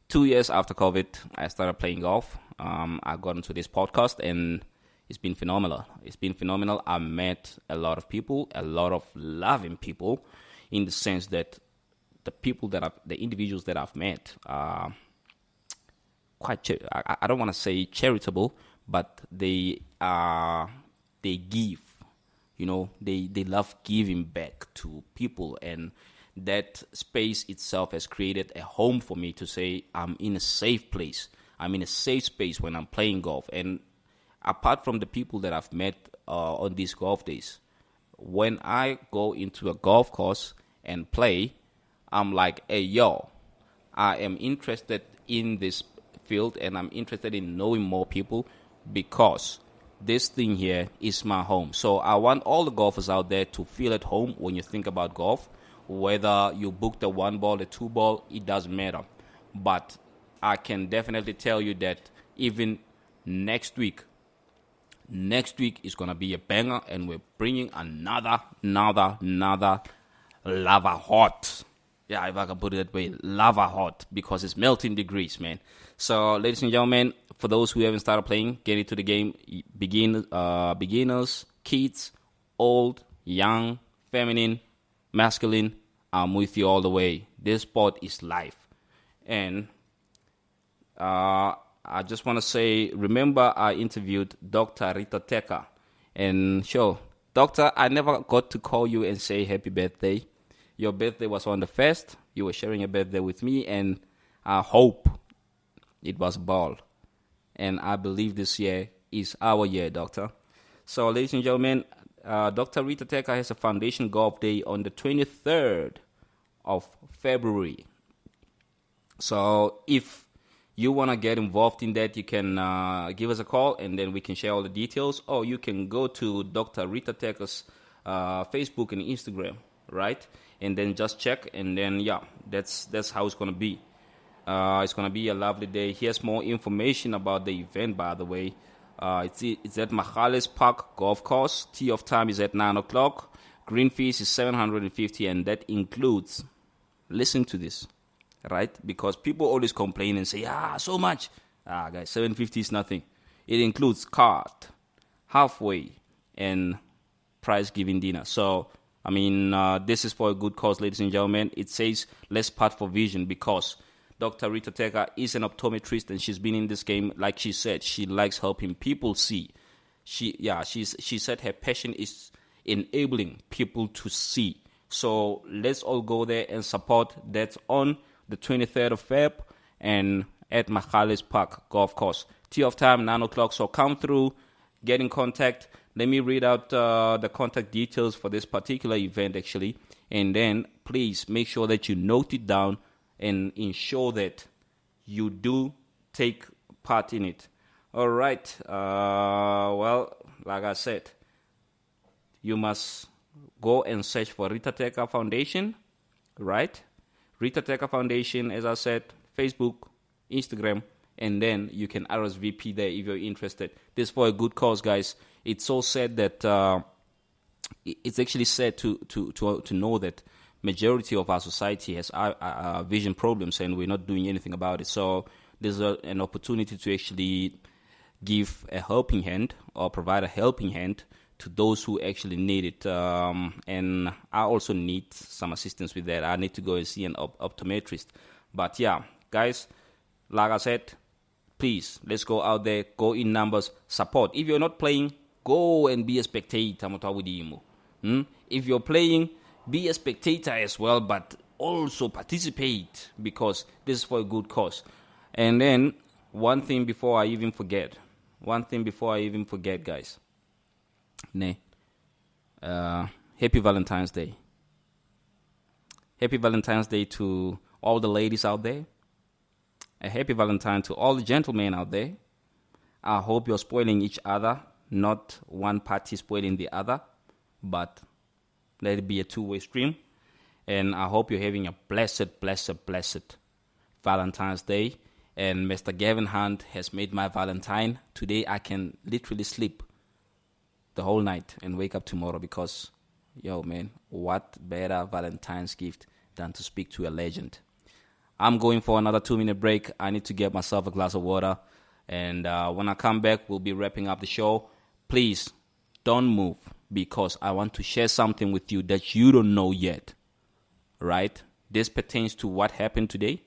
2 years after COVID, I started playing golf. I got into this podcast, and it's been phenomenal. I met a lot of people, a lot of loving people, in the sense that the individuals that I've met are quite, I don't want to say charitable, but they give. You know, they love giving back to people, and that space itself has created a home for me to say I'm in a safe place. I'm in a safe space when I'm playing golf. And apart from the people that I've met on these golf days, when I go into a golf course and play, I'm like, hey, yo, I am interested in this field and I'm interested in knowing more people because this thing here is my home. So I want all the golfers out there to feel at home when you think about golf. Whether you book the 1 ball, the 2 ball, it doesn't matter. But I can definitely tell you that even next week is going to be a banger, and we're bringing another lava hot. Yeah, if I can put it that way, lava hot, because it's melting degrees, man. So, ladies and gentlemen, for those who haven't started playing, get into the game. Beginners, kids, old, young, feminine, masculine, I'm with you all the way. This sport is life. And I just want to say, remember I interviewed Dr. Rita Teka. And sure, Doctor, I never got to call you and say happy birthday. Your birthday was on the 1st. You were sharing your birthday with me, and I hope it was a ball. And I believe this year is our year, Doctor. So, ladies and gentlemen, Dr. Rita Teka has a Foundation Golf Day on the 23rd of February. So, if you want to get involved in that, you can give us a call, and then we can share all the details. Or you can go to Dr. Rita Teka's Facebook and Instagram, right? And then just check, and then, yeah, that's how it's going to be. It's going to be a lovely day. Here's more information about the event, by the way. It's at Magalies Park Golf Course. Tee off time is at 9 o'clock. Green fees is $750, and that includes, listen to this, right? Because people always complain and say, so much. Guys, $750 is nothing. It includes card, halfway, and prize-giving dinner. So, I mean, this is for a good cause, ladies and gentlemen. It says, let's part for vision, because Dr. Rita Teka is an optometrist, and she's been in this game. Like she said, she likes helping people see. She said her passion is enabling people to see. So let's all go there and support. That's on the 23rd of Feb and at Magalies Park Golf Course. Tee off time, 9 o'clock. So come through, get in contact. Let me read out the contact details for this particular event, actually. And then please make sure that you note it down and ensure that you do take part in it. All right. Well, like I said, you must go and search for Rita Teka Foundation, right? Rita Teka Foundation, as I said, Facebook, Instagram, and then you can RSVP there if you're interested. This is for a good cause, guys. It's so sad that it's actually sad to know that majority of our society has vision problems, and we're not doing anything about it. So there's an opportunity to actually give a helping hand or provide a helping hand to those who actually need it. And I also need some assistance with that. I need to go and see an optometrist. But yeah, guys, like I said, please, let's go out there, go in numbers, support. If you're not playing, go and be a spectator. If you're playing, be a spectator as well, but also participate, because this is for a good cause. And then, one thing before I even forget, guys. Happy Valentine's Day. Happy Valentine's Day to all the ladies out there. A happy Valentine to all the gentlemen out there. I hope you're spoiling each other, not one party spoiling the other, but let it be a two-way stream. And I hope you're having a blessed Valentine's Day. And Mr. Gavin Hunt has made my Valentine. Today I can literally sleep the whole night and wake up tomorrow, because, yo, man, what better Valentine's gift than to speak to a legend. I'm going for another 2-minute break. I need to get myself a glass of water. And when I come back, we'll be wrapping up the show. Please don't move, because I want to share something with you that you don't know yet, right? This pertains to what happened today.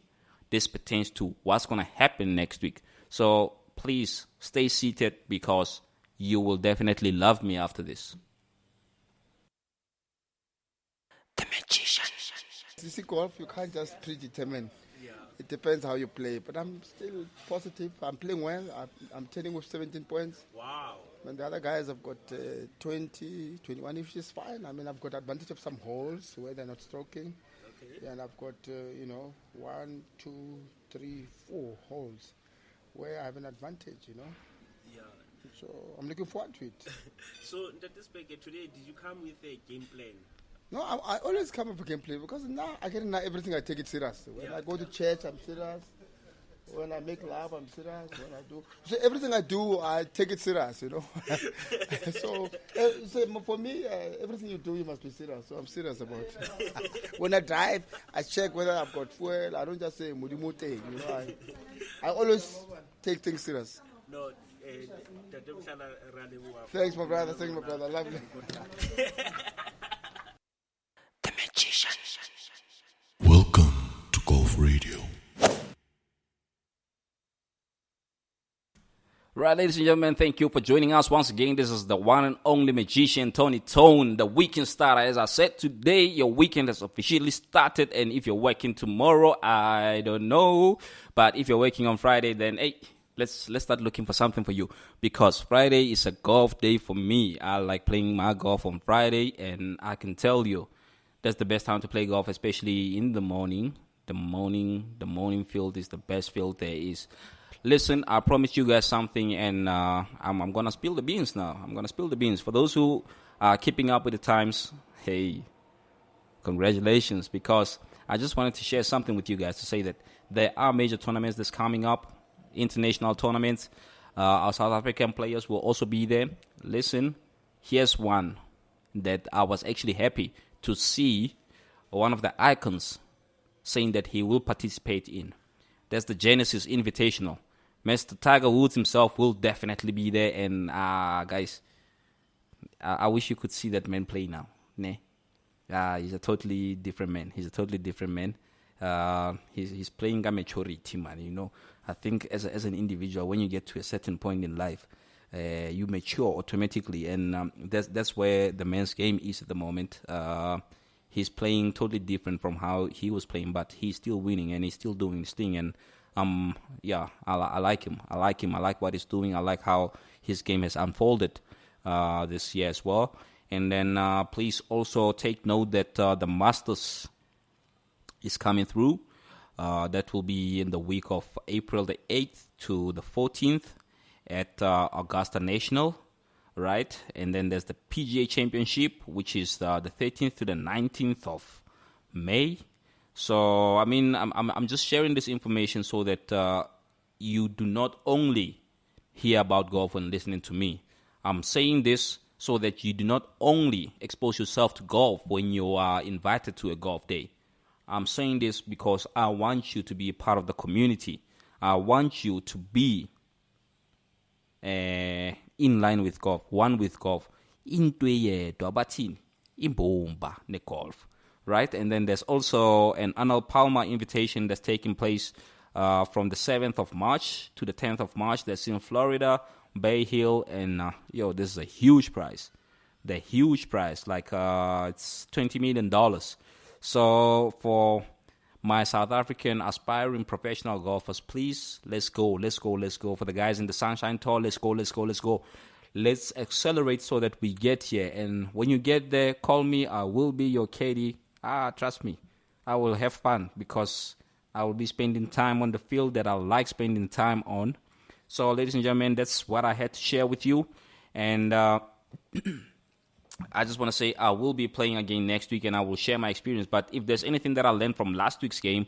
This pertains to what's going to happen next week. So please stay seated, because you will definitely love me after this. The Magician. CC golf, you can't just predetermine. It depends how you play. But I'm still positive. I'm playing well. I'm turning with 17 points. Wow. And the other guys have got 20, 21, which is fine. I mean, I've got advantage of some holes where they're not stroking. Okay. and I've got, 1, 2, 3, 4 holes where I have an advantage. Yeah. So I'm looking forward to it. So, Ntatespeke, today, did you come with a game plan? No, I always come up with a gameplay because now everything I take it serious. When I go to church, I'm serious. When I make love, I'm serious. When I do everything I do, I take it serious. So for me, everything you do, you must be serious. So I'm serious about it. When I drive, I check whether I've got fuel. I don't just say mudimute. I always take things serious. No. Thanks, my brother. Thanks, my brother. Lovely. The Magician. Welcome to Golf Radio. Right, ladies and gentlemen, thank you for joining us once again. This is the one and only Magician, Tony Tone, the weekend starter. As I said, today your weekend has officially started, and if you're working tomorrow, I don't know. But if you're working on Friday, then hey, let's start looking for something for you, because Friday is a golf day for me. I like playing my golf on Friday, and I can tell you that's the best time to play golf, especially in the morning. The morning field is the best field there is. Listen, I promised you guys something, and I'm going to spill the beans now. I'm going to spill the beans. For those who are keeping up with the times, hey, congratulations, because I just wanted to share something with you guys to say that there are major tournaments that's coming up, international tournaments. Our South African players will also be there. Listen, here's one that I was actually happy to see one of the icons saying that he will participate in. That's the Genesis Invitational. Mr. Tiger Woods himself will definitely be there. And guys, I wish you could see that man play now. He's a totally different man. He's playing a maturity, man. I think as an individual, when you get to a certain point in life, you mature automatically, and that's where the man's game is at the moment. He's playing totally different from how he was playing, but he's still winning and he's still doing his thing. And I like him. I like what he's doing. I like how his game has unfolded this year as well. And then please also take note that the Masters is coming through. That will be in the week of April the 8th to the 14th at Augusta National, right? And then there's the PGA Championship, which is the 13th to the 19th of May. So, I mean, I'm just sharing this information so that you do not only hear about golf when listening to me. I'm saying this so that you do not only expose yourself to golf when you are invited to a golf day. I'm saying this because I want you to be a part of the community. I want you to be in line with golf, one with golf. Into yedwa bathini imbomba ne golf. Right, and then there's also an Arnold Palmer invitation that's taking place from the 7th of March to the 10th of March. That's in Florida, Bay Hill, and this is a huge prize. The huge prize, like it's $20 million. So for my South African aspiring professional golfers, please, let's go. For the guys in the Sunshine Tour, let's go. Let's accelerate so that we get here. And when you get there, call me. I will be your caddy. Trust me, I will have fun because I will be spending time on the field that I like spending time on. So, ladies and gentlemen, that's what I had to share with you. And I just want to say I will be playing again next week and I will share my experience. But if there's anything that I learned from last week's game,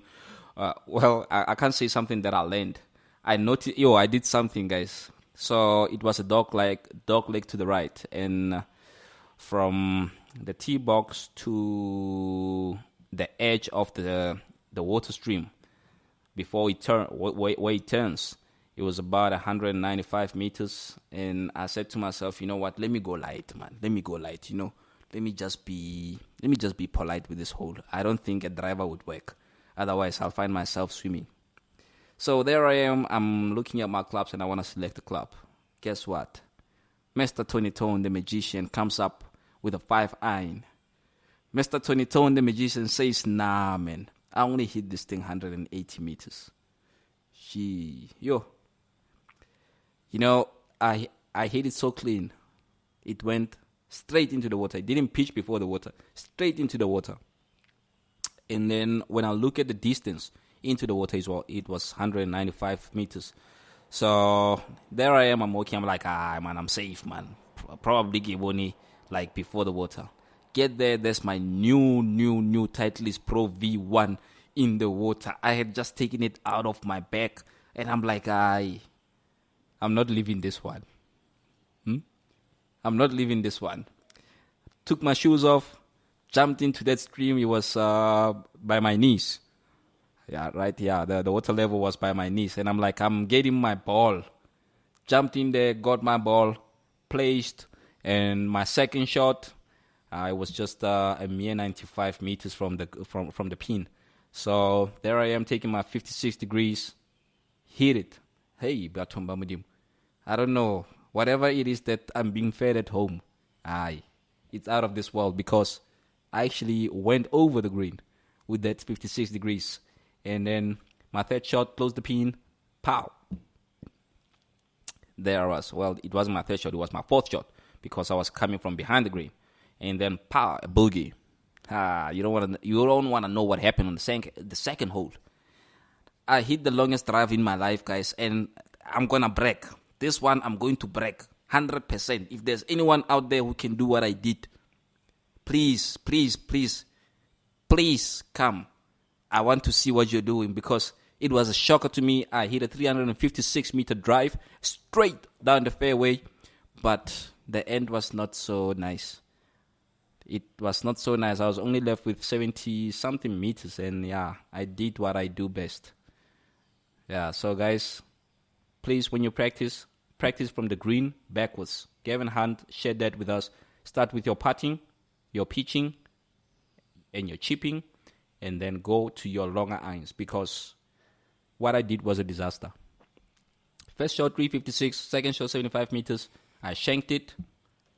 I can't say something that I learned. I noticed, I did something, guys. So it was a dog leg to the right. And from the tee box to the edge of the water stream before where it turns, it was about 195 meters. And I said to myself, you know what, let me go light, man. Let me just be polite with this hole. I don't think a driver would work. Otherwise, I'll find myself swimming. So there I am. I'm looking at my clubs and I want to select a club. Guess what? Mr. Tony Tone, the magician, comes up with a 5-iron. Mr. Tony Tone, the magician, says, nah, man, I only hit this thing 180 meters. I hit it so clean. It went straight into the water. It didn't pitch before the water. Straight into the water. And then when I look at the distance into the water as well, it was 195 meters. So there I am, I'm walking, I'm like, man, I'm safe, man. Probably Giboni, like before the water. Get there, there's my new Titleist Pro V1 in the water. I had just taken it out of my bag, and I'm like, I'm not leaving this one. I'm not leaving this one. Took my shoes off, jumped into that stream. It was by my knees. Yeah, right. Yeah, the water level was by my knees. And I'm like, I'm getting my ball. Jumped in there, got my ball, placed. And my second shot, it was just a mere 95 meters from the pin. So there I am taking my 56 degrees, hit it. Hey, Batumba Mudim. I don't know. Whatever it is that I'm being fed at home, it's out of this world, because I actually went over the green with that 56 degrees. And then my third shot closed the pin. Pow. There I was. Well, it wasn't my third shot. It was my fourth shot, because I was coming from behind the green. And then pow, a bogey. You don't want to know what happened on the second hole. I hit the longest drive in my life, guys, and I'm gonna break. This one I'm going to break 100%. If there's anyone out there who can do what I did, please come. I want to see what you're doing, because it was a shocker to me. I hit a 356-meter drive straight down the fairway, but the end was not so nice. It was not so nice. I was only left with 70-something meters, and yeah, I did what I do best. Yeah, so guys, please, when you practice from the green backwards. Gavin Hunt shared that with us. Start with your putting, your pitching, and your chipping, and then go to your longer irons, because what I did was a disaster. First shot 356, second shot 75 meters. I shanked it.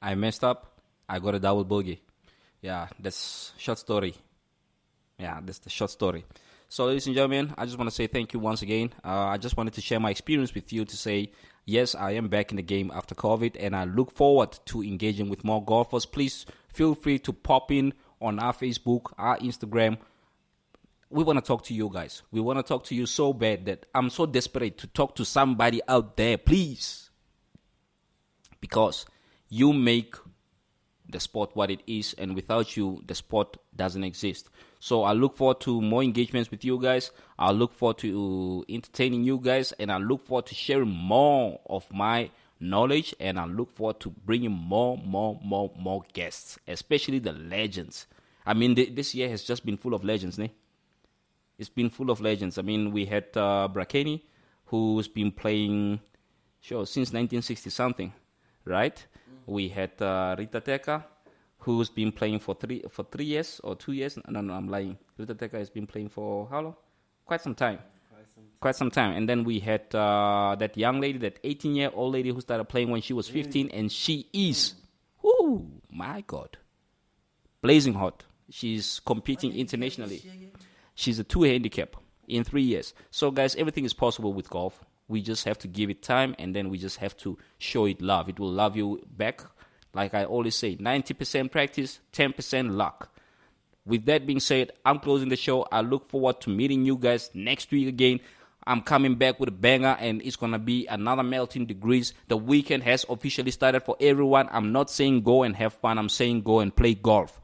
I messed up. I got a double bogey. Yeah, that's short story. Yeah, that's the short story. So, ladies and gentlemen, I just want to say thank you once again. I just wanted to share my experience with you to say, yes, I am back in the game after COVID, and I look forward to engaging with more golfers. Please feel free to pop in on our Facebook, our Instagram. We want to talk to you guys. We want to talk to you so bad that I'm so desperate to talk to somebody out there, please. Because you make the sport what it is, and without you, the sport doesn't exist. So I look forward to more engagements with you guys. I look forward to entertaining you guys, and I look forward to sharing more of my knowledge, and I look forward to bringing more guests, especially the legends. I mean, this year has just been full of legends, ne? It's been full of legends. I mean, we had Brakeni, who's been playing since 1960-something, right? We had Rita Teka, who's been playing for 3 years or 2 years. No, I'm lying. Rita Teka has been playing for how long? Quite some time. And then we had that young lady, that 18-year-old lady who started playing when she was 15, and she is, my God, blazing hot. She's competing internationally. She's a 2 handicap in 3 years. So, guys, everything is possible with golf. We just have to give it time, and then we just have to show it love. It will love you back. Like I always say, 90% practice, 10% luck. With that being said, I'm closing the show. I look forward to meeting you guys next week again. I'm coming back with a banger, and it's going to be another melting degrees. The weekend has officially started for everyone. I'm not saying go and have fun. I'm saying go and play golf.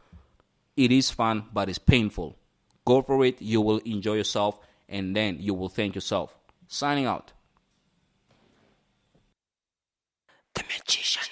It is fun, but it's painful. Go for it. You will enjoy yourself, and then you will thank yourself. Signing out. The Magician.